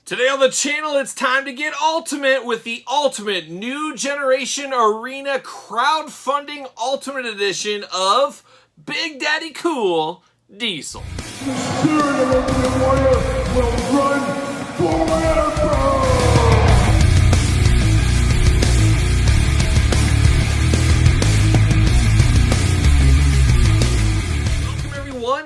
Today on the channel, it's time to get ultimate with the ultimate new generation arena crowdfunding ultimate edition of Big Daddy Cool Diesel. The spirit of Ultimate Warrior will run forever!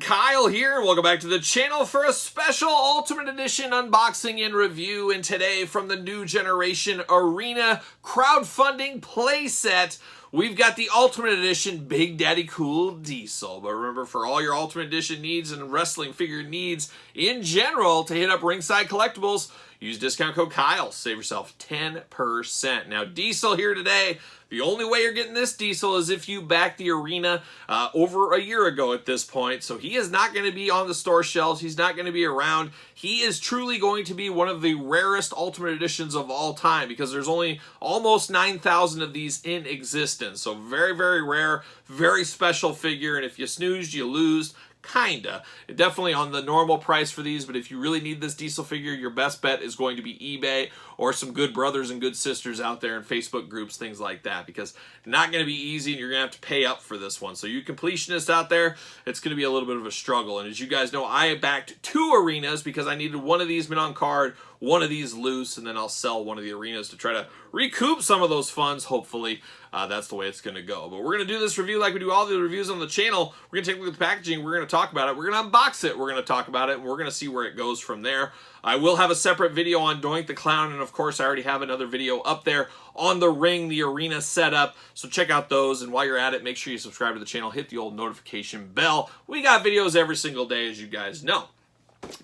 Kyle here, and welcome back to the channel for a special Ultimate Edition unboxing and review. And today, from the new generation arena crowdfunding playset, we've got the Ultimate Edition Big Daddy Cool Diesel. But remember, for all your Ultimate Edition needs and wrestling figure needs in general, to hit up Ringside Collectibles, use discount code Kyle. Save yourself 10%. Now, Diesel here today. The only way you're getting this Diesel is if you back the arena over a year ago at this point. So he is not going to be on the store shelves. He's not going to be around. He is truly going to be one of the rarest Ultimate Editions of all time because there's only almost 9,000 of these in existence. So very, very rare, very special figure. And if you snoozed, you lose. Kinda. Definitely on the normal price for these, but if you really need this Diesel figure, your best bet is going to be eBay or some good brothers and good sisters out there in Facebook groups, things like that, because not going to be easy and you're going to have to pay up for this one. So you completionists out there, it's going to be a little bit of a struggle. And as you guys know, I backed 2 arenas because I needed one of these mint on card, one of these loose, and then I'll sell one of the arenas to try to recoup some of those funds, hopefully. That's the way it's going to go. But we're going to do this review like we do all the reviews on the channel. We're going to take a look at the packaging. We're going to talk about it. We're going to unbox it. We're going to talk about it. And we're going to see where it goes from there. I will have a separate video on Doink the Clown. And, of course, I already have another video up there on the ring, the arena setup. So check out those. And while you're at it, make sure you subscribe to the channel. Hit the old notification bell. We got videos every single day, as you guys know.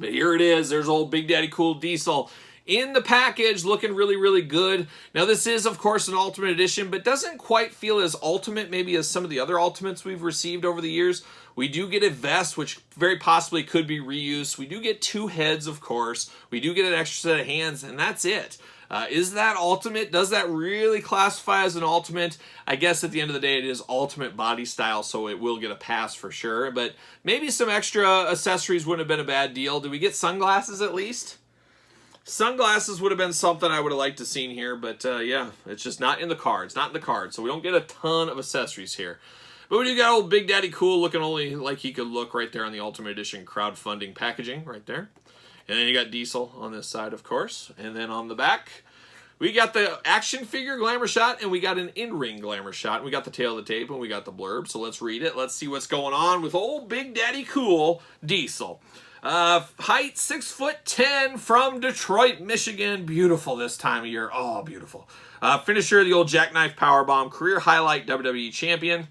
But here it is. There's old Big Daddy Cool Diesel in the package, looking really, really good. Now, this is, of course, an Ultimate Edition, but doesn't quite feel as ultimate maybe as some of the other Ultimates we've received over the years. We do get a vest, which very possibly could be reused. We do get 2 heads, of course. We do get an extra set of hands, and that's it. Is that ultimate? Does that really classify as an ultimate? I guess at the end of the day, it is ultimate body style, so it will get a pass for sure. But maybe some extra accessories wouldn't have been a bad deal. Did we get sunglasses at least? Sunglasses would have been something I would have liked to seen here, but yeah, it's just not in the cards. Not in the cards, so we don't get a ton of accessories here. But we do got old Big Daddy Cool looking only like he could look right there on the Ultimate Edition crowdfunding packaging right there. And then you got Diesel on this side, of course. And then on the back, we got the action figure glamour shot, and we got an in-ring glamour shot. And we got the tail of the tape, and we got the blurb. So let's read it. Let's see what's going on with old Big Daddy Cool Diesel. Height 6'10" from Detroit, Michigan. Beautiful this time of year. Oh, beautiful. Finisher, the old jackknife powerbomb, career highlight WWE champion.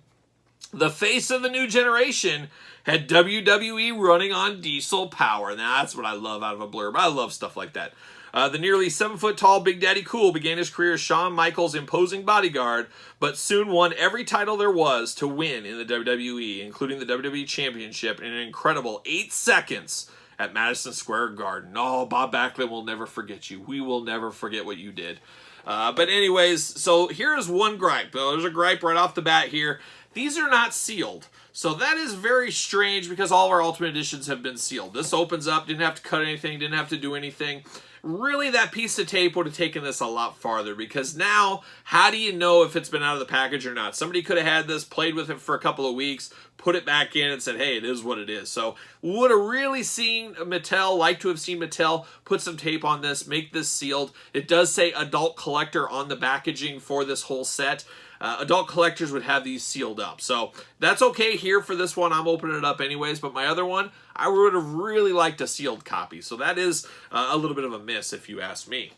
The face of the new generation had WWE running on Diesel power. Now, that's what I love out of a blurb. I love stuff like that. The nearly 7-foot-tall Big Daddy Cool began his career as Shawn Michaels' imposing bodyguard, but soon won every title there was to win in the WWE, including the WWE Championship in an incredible 8 seconds at Madison Square Garden. Oh, Bob Backlund will never forget you. We will never forget what you did. But anyways, so here's one gripe. There's a gripe right off the bat here. These are not sealed. So that is very strange because all of our Ultimate Editions have been sealed. This opens up, didn't have to cut anything, didn't have to do anything. Really, that piece of tape would have taken this a lot farther because now, how do you know if it's been out of the package or not? Somebody could have had this, played with it for a couple of weeks, put it back in and said, hey, it is what it is. So would have really seen Mattel, like to have seen Mattel, put some tape on this, make this sealed. It does say adult collector on the packaging for this whole set. Adult collectors would have these sealed up. So that's okay here for this one. I'm opening it up anyways. But my other one, I would have really liked a sealed copy. So that is a little bit of a miss if you ask me.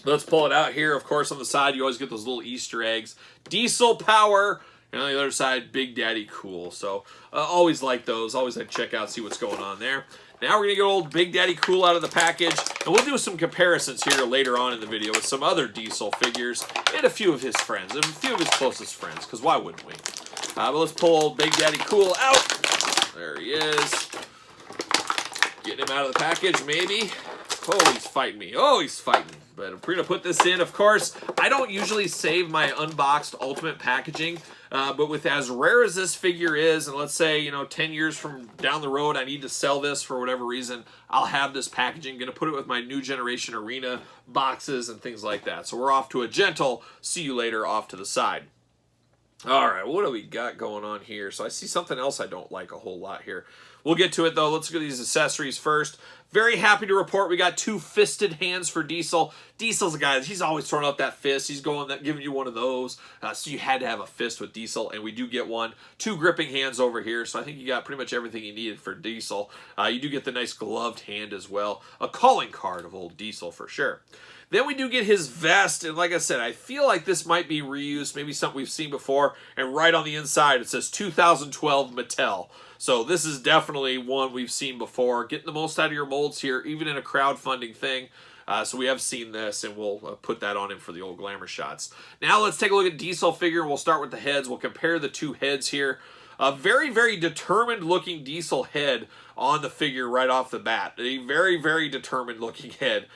Let's pull it out here. Of course, on the side, you always get those little Easter eggs. Diesel power. And on the other side, Big Daddy Cool. So always like those. Always like to check out, see what's going on there. Now we're going to get old Big Daddy Cool out of the package. And we'll do some comparisons here later on in the video with some other Diesel figures and a few of his friends. And a few of his closest friends, because why wouldn't we? But let's pull old Big Daddy Cool out. There he is. Getting him out of the package, maybe. Oh, he's fighting me. Oh, he's fighting. But we're going to put this in. Of course, I don't usually save my unboxed Ultimate packaging. But with as rare as this figure is, and let's say, you know, 10 years from down the road, I need to sell this for whatever reason, I'll have this packaging. Going to put it with my New Generation Arena boxes and things like that. So we're off to a gentle see you later off to the side. All right, what do we got going on here? So I see something else I don't like a whole lot here. We'll get to it, though. Let's look at these accessories first. Very happy to report we got 2 fisted hands for Diesel. Diesel's a guy, he's always throwing out that fist. He's giving you one of those. So you had to have a fist with Diesel, and we do get one. 2 gripping hands over here, so I think you got pretty much everything you needed for Diesel. You do get the nice gloved hand as well. A calling card of old Diesel for sure. Then we do get his vest, and like I said, I feel like this might be reused, maybe something we've seen before, and right on the inside it says 2012 Mattel. So this is definitely one we've seen before. Getting the most out of your molds here, even in a crowdfunding thing. So we have seen this, and we'll put that on him for the old glamour shots. Now let's take a look at Diesel figure. We'll start with the heads. We'll compare the 2 heads here. A very, very determined looking Diesel head on the figure right off the bat. A very, very determined looking head.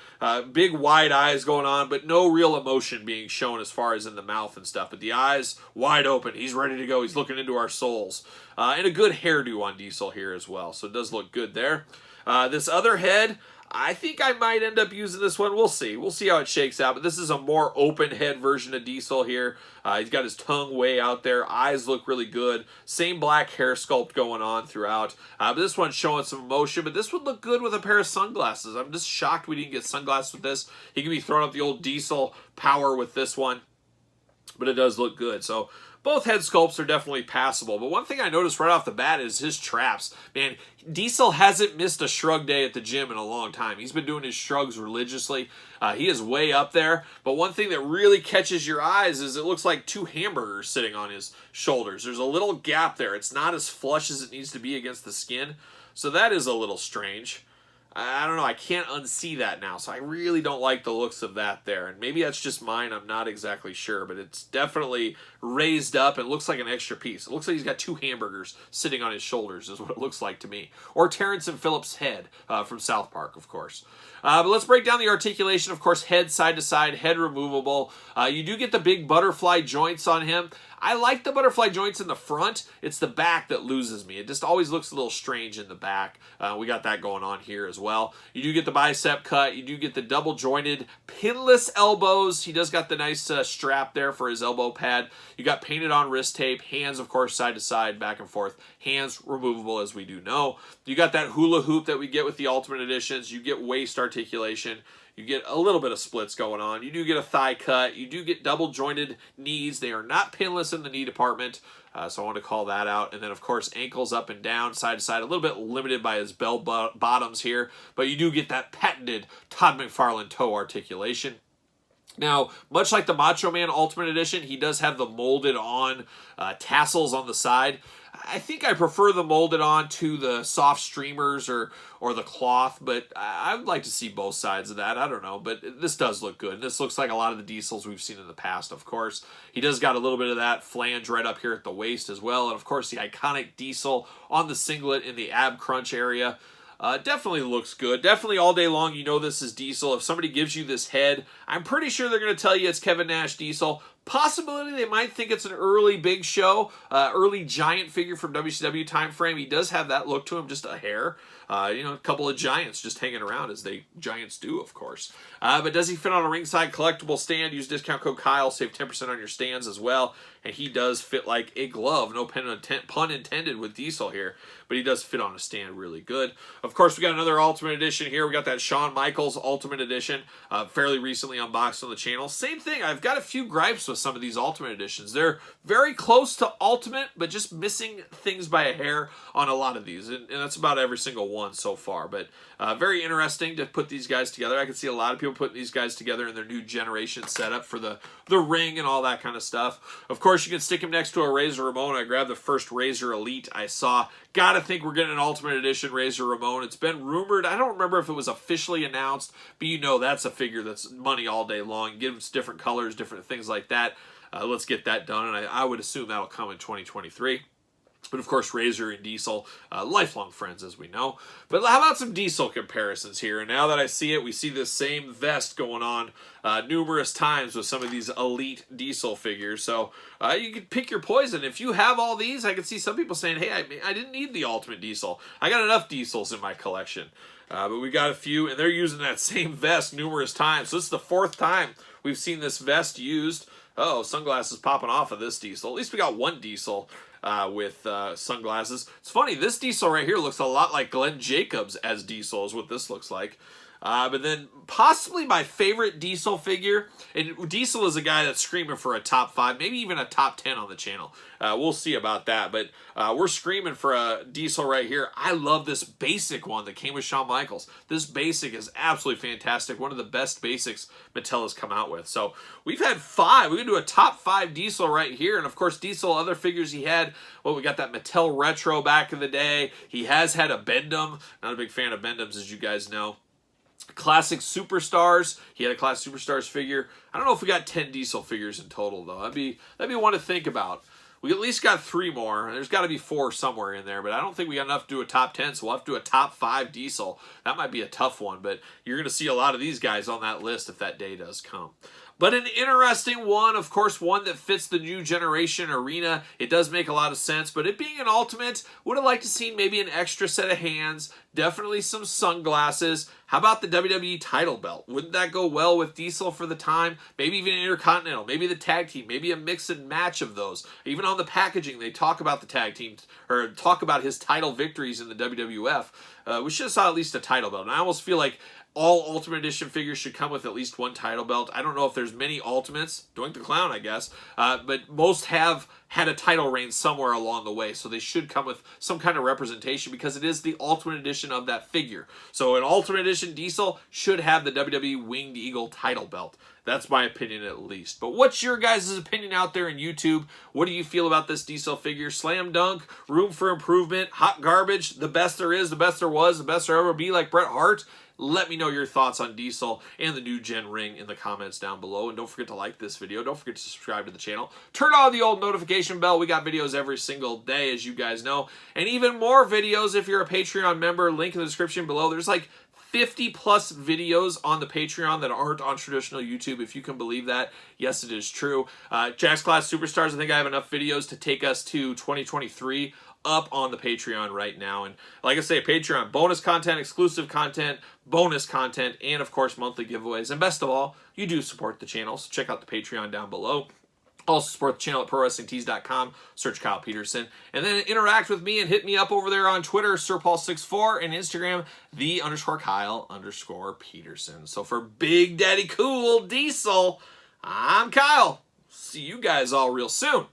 Big wide eyes going on, but no real emotion being shown as far as in the mouth and stuff. But the eyes wide open. He's ready to go. He's looking into our souls. And a good hairdo on Diesel here as well. So it does look good there. This other head, I think I might end up using this one. We'll see. We'll see how it shakes out. But this is a more open head version of Diesel here. He's got his tongue way out there. Eyes look really good. Same black hair sculpt going on throughout. But this one's showing some emotion. But this would look good with a pair of sunglasses. I'm just shocked we didn't get sunglasses with this. He can be throwing up the old Diesel power with this one. But it does look good. So both head sculpts are definitely passable. But one thing I noticed right off the bat is his traps. Man, Diesel hasn't missed a shrug day at the gym in a long time. He's been doing his shrugs religiously. He is way up there. But one thing that really catches your eyes is it looks like 2 hamburgers sitting on his shoulders. There's a little gap there. It's not as flush as it needs to be against the skin. So that is a little strange. I don't know, I can't unsee that now, so I really don't like the looks of that there. And maybe that's just mine, I'm not exactly sure, but it's definitely raised up and looks like an extra piece. It looks like he's got 2 hamburgers sitting on his shoulders is what it looks like to me. Or Terrence and Phillips' head from South Park, of course. But let's break down the articulation. Of course, head side to side, head removable. You do get the big butterfly joints on him. I like the butterfly joints in the front. It's the back that loses me. It just always looks a little strange in the back. We got that going on here as well. You do get the bicep cut. You do get the double jointed pinless elbows. He does got the nice strap there for his elbow pad. You got painted on wrist tape. Hands, of course, side to side, back and forth. Hands removable, as we do know. You got that hula hoop that we get with the Ultimate Editions. You get waist articulation. You get a little bit of splits going on. You do get a thigh cut. You do get double jointed knees. They are not pinless in the knee department. So I want to call that out. And then, of course, ankles up and down, side to side. A little bit limited by his bell bottoms here. But you do get that patented Todd McFarlane toe articulation. Now, much like the Macho Man Ultimate Edition, he does have the molded on tassels on the side. I think I prefer the molded on to the soft streamers or the cloth, but I would like to see both sides of that. I don't know, but this does look good. And this looks like a lot of the Diesels we've seen in the past, of course. He does got a little bit of that flange right up here at the waist as well. And, of course, the iconic Diesel on the singlet in the ab crunch area. Definitely looks good. Definitely all day long, you know this is Diesel. If somebody gives you this head, I'm pretty sure they're going to tell you it's Kevin Nash Diesel. Possibility they might think it's an early Big Show, early giant figure from WCW time frame. He does have that look to him, just a hair. A couple of giants just hanging around as giants do, of course. But does he fit on a ringside collectible stand? Use discount code Kyle, save 10% on your stands as well. And he does fit like a glove, no pun intended with Diesel here. But he does fit on a stand really good. Of course, we got another Ultimate Edition here. We got that Shawn Michaels Ultimate Edition, fairly recently unboxed on the channel. Same thing, I've got a few gripes with some of these Ultimate Editions. They're very close to Ultimate, but just missing things by a hair on a lot of these. And that's about every single one so far. But very interesting to put these guys together. I can see a lot of people putting these guys together in their new generation setup for the ring and all that kind of stuff. Of course, you can stick him next to a Razor Ramon. I grabbed the first Razor Elite I saw. Gotta think we're getting an Ultimate Edition Razor Ramon. It's been rumored. I don't remember if it was officially announced, but you know that's a figure that's money all day long. Give him different colors, different things like that. Let's get that done, and I would assume that'll come in 2023. But of course, Razor and Diesel, lifelong friends as we know. But how about some Diesel comparisons here? And now that I see it, we see this same vest going on numerous times with some of these elite Diesel figures. So you can pick your poison. If you have all these, I can see some people saying, hey, I didn't need the Ultimate Diesel. I got enough Diesels in my collection. But we got a few, and they're using that same vest numerous times. So this is the 4th time we've seen this vest used. Oh, sunglasses popping off of this Diesel. At least we got one Diesel with sunglasses. It's funny, this Diesel right here looks a lot like Glenn Jacobs as Diesel is what this looks like. But then possibly my favorite Diesel figure, and Diesel is a guy that's screaming for a top 5, maybe even a top 10 on the channel. We'll see about that, but we're screaming for a Diesel right here. I love this basic one that came with Shawn Michaels. This basic is absolutely fantastic. One of the best basics Mattel has come out with. So we've had 5. We can do a top 5 Diesel right here, and of course Diesel, other figures he had, well, we got that Mattel Retro back in the day. He has had a Bendham. Not a big fan of Bendhams, as you guys know. Classic Superstars. He had a Classic Superstars figure. I don't know if we got 10 Diesel figures in total, though. That'd be one to think about. We at least got 3 more. There's got to be 4 somewhere in there, but I don't think we got enough to do a top 10, so we'll have to do a top 5 Diesel. That might be a tough one, but you're going to see a lot of these guys on that list if that day does come. But an interesting one, of course, one that fits the new generation arena. It does make a lot of sense, but it being an Ultimate, would have liked to see maybe an extra set of hands, definitely some sunglasses. How about the WWE title belt? Wouldn't that go well with Diesel for the time? Maybe even an Intercontinental, maybe the tag team, maybe a mix and match of those. Even on the packaging, they talk about the tag teams, or talk about his title victories in the WWF. We should have saw at least a title belt. And I almost feel like all Ultimate Edition figures should come with at least one title belt. I don't know if there's many Ultimates, Doink the Clown, I guess, but most have had a title reign somewhere along the way, so they should come with some kind of representation because it is the Ultimate Edition of that figure. So an Ultimate Edition Diesel should have the WWE Winged Eagle title belt. That's my opinion at least. But what's your guys' opinion out there in YouTube? What do you feel about this Diesel figure? Slam dunk, room for improvement, hot garbage, the best there is, the best there was, the best there ever be, like Bret Hart? Let me know your thoughts on Diesel and the new gen ring in the comments down below. And don't forget to like this video. Don't forget to subscribe to the channel. Turn on the old notification bell. We got videos every single day, as you guys know. And even more videos if you're a Patreon member. Link in the description below. There's like 50 plus videos on the Patreon that aren't on traditional YouTube, if you can believe that. Yes, it is true. Jack's Class Superstars, I think I have enough videos to take us to 2023 up on the Patreon right now. And like I say, Patreon, bonus content, exclusive content, bonus content, and of course, monthly giveaways. And best of all, you do support the channel, so check out the Patreon down below. Also support the channel at ProWrestlingTees.com, search Kyle Peterson, and then interact with me and hit me up over there on Twitter, SirPaul64, and Instagram, _Kyle_Peterson. So for Big Daddy Cool Diesel, I'm Kyle. See you guys all real soon.